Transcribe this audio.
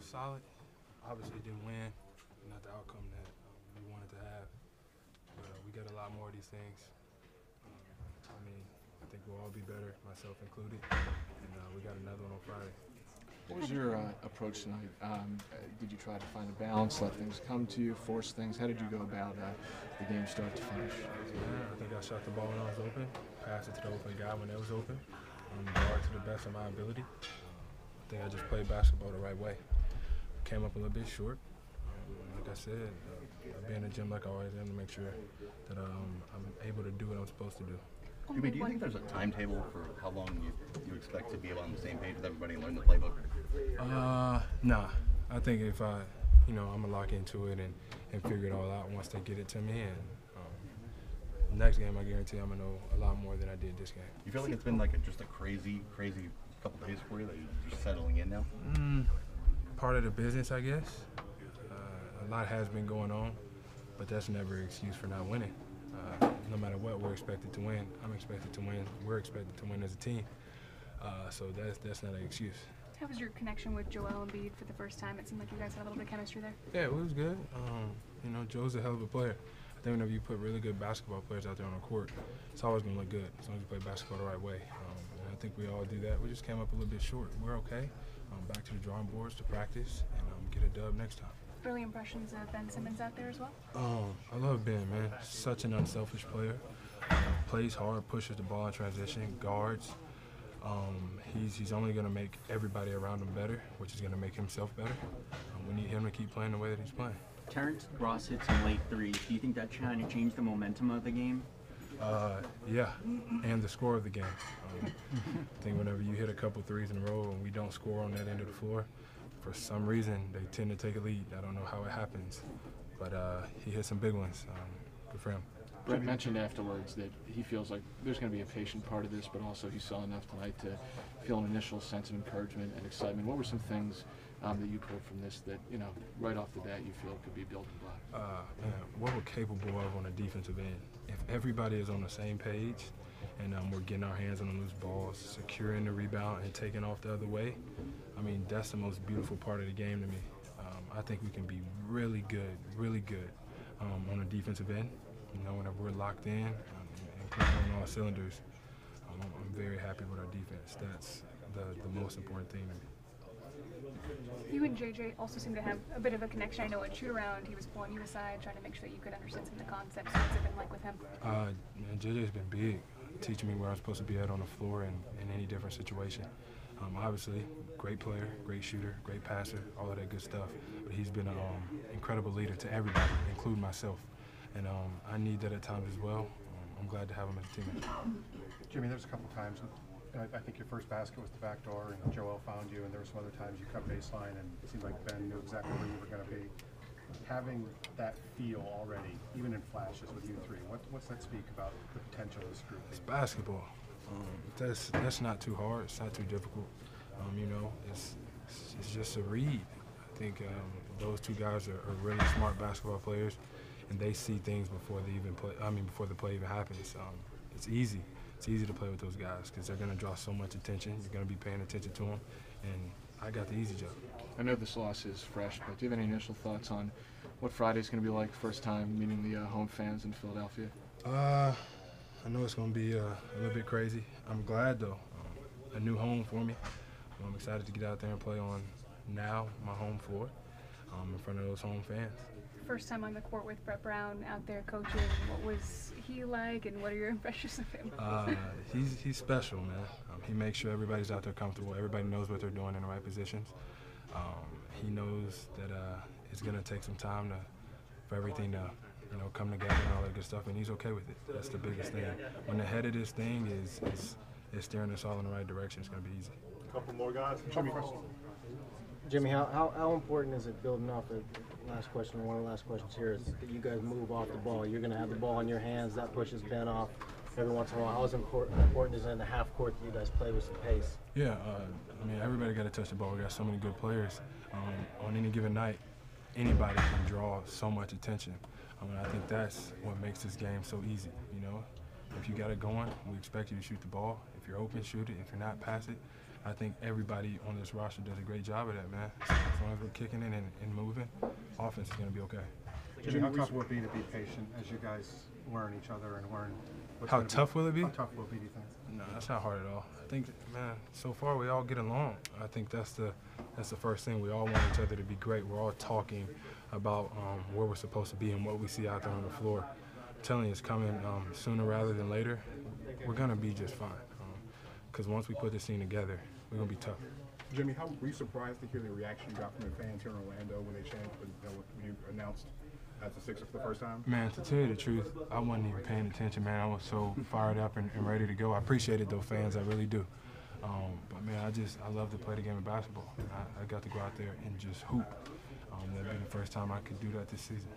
Solid. Obviously didn't win, not the outcome that we wanted to have. But we got a lot more of these things. I think we'll all be better, myself included. And we got another one on Friday. What was your approach tonight? Did you try to find a balance, let things come to you, force things? How did you go about the game start to finish? I think I shot the ball when I was open, passed it to the open guy when it was open, guard to the best of my ability. I think I just played basketball the right way. Came up a little bit short. Like I said, I'll be in the gym like I always am to make sure that I'm able to do what I'm supposed to do. Jimmy, do you think there's a timetable for how long you expect to be on the same page with everybody and learn the playbook? Nah. I think if I'm gonna lock into it and figure it all out once they get it to me. And next game, I guarantee I'm gonna know a lot more than I did this game. You feel like it's been like just a crazy couple days for you that you're just settling in now? Part of the business, I guess. A lot has been going on, but that's never an excuse for not winning. No matter what, we're expected to win. I'm expected to win. We're expected to win as a team. So that's not an excuse. How was your connection with Joel Embiid for the first time? It seemed like you guys had a little bit of chemistry there. Yeah, it was good. Joe's a hell of a player. I think whenever you put really good basketball players out there on the court, it's always going to look good as long as you play basketball the right way. And I think we all do that. We just came up a little bit short. We're okay. Back to the drawing boards to practice and get a dub next time. Early impressions of Ben Simmons out there as well? I love Ben, man. Such an unselfish player. Plays hard, pushes the ball in transition, guards. He's only going to make everybody around him better, which is going to make himself better. We need him to keep playing the way that he's playing. Terrence Ross hits some late threes. Do you think that kind of changed the momentum of the game? Yeah, and the score of the game. I think whenever you hit a couple threes in a row and we don't score on that end of the floor, for some reason they tend to take a lead. I don't know how it happens, but he hit some big ones. Good for him. Brett mentioned afterwards that he feels like there's going to be a patient part of this, but also he saw enough tonight to feel an initial sense of encouragement and excitement. What were some things that you pulled from this that, right off the bat you feel could be building block? What we're capable of on the defensive end. If everybody is on the same page and we're getting our hands on the loose balls, securing the rebound and taking off the other way, that's the most beautiful part of the game to me. I think we can be really good on the defensive end. Whenever we're locked in and clicking on all cylinders, I'm very happy with our defense. That's the most important thing to me. You and JJ also seem to have a bit of a connection. I know at shoot-around he was pulling you aside, trying to make sure that you could understand some of the concepts. What's it been like with him? JJ's been big, teaching me where I'm supposed to be at on the floor in any different situation. Obviously, great player, great shooter, great passer, all of that good stuff. But he's been an incredible leader to everybody, including myself. And I need that at times as well. I'm glad to have him as a teammate. Jimmy, there's a couple times, I think your first basket was the back door and Joel found you, and there were some other times you cut baseline and it seemed like Ben knew exactly where you were going to be. Having that feel already, even in flashes with you three, what's that speak about the potential of this group? It's basketball. That's not too hard. It's not too difficult. It's just a read. I think those two guys are really smart basketball players, and they see things before they even play. Before the play even happens. It's easy. It's easy to play with those guys because they're going to draw so much attention. You're going to be paying attention to them, and I got the easy job. I know this loss is fresh, but do you have any initial thoughts on what Friday's going to be like? First time meeting the home fans in Philadelphia. I know it's going to be a little bit crazy. I'm glad though. A new home for me. I'm excited to get out there and play on now my home floor in front of those home fans. First time on the court with Brett Brown out there coaching. What was he like, and what are your impressions of him? He's special, man. He makes sure everybody's out there comfortable. Everybody knows what they're doing in the right positions. He knows that it's going to take some time for everything to come together and all that good stuff, and he's okay with it. That's the biggest thing. When the head of this thing is steering us all in the right direction, it's going to be easy. A couple more guys. Jimmy, how important is it, building off the last question, one of the last questions here, is that you guys move off the ball? You're going to have the ball in your hands. That pushes Ben off every once in a while. How important is it in the half court that you guys play with some pace? Yeah, everybody got to touch the ball. We got so many good players. On any given night, anybody can draw so much attention. I think that's what makes this game so easy. If you got it going, we expect you to shoot the ball. If you're open, shoot it. If you're not, pass it. I think everybody on this roster does a great job of that, man. As long as we're kicking it and moving, offense is going to be okay. Jimmy, how tough will it be to be patient as you guys learn each other and learn what's How gonna tough will it be? How tough will it be, do you think? No, that's not hard at all. I think, man, so far we all get along. I think that's the first thing. We all want each other to be great. We're all talking about where we're supposed to be and what we see out there on the floor. I'm telling you, it's coming sooner rather than later. We're going to be just fine. Because once we put this thing together, we're going to be tough. Jimmy, how were you surprised to hear the reaction you got from the fans here in Orlando when they changed, when you announced as a Sixer for the first time? Man, to tell you the truth, I wasn't even paying attention, man. I was so fired up and ready to go. I appreciate it, though, fans. I really do. But, man, I love to play the game of basketball. I got to go out there and just hoop. That'd be the first time I could do that this season.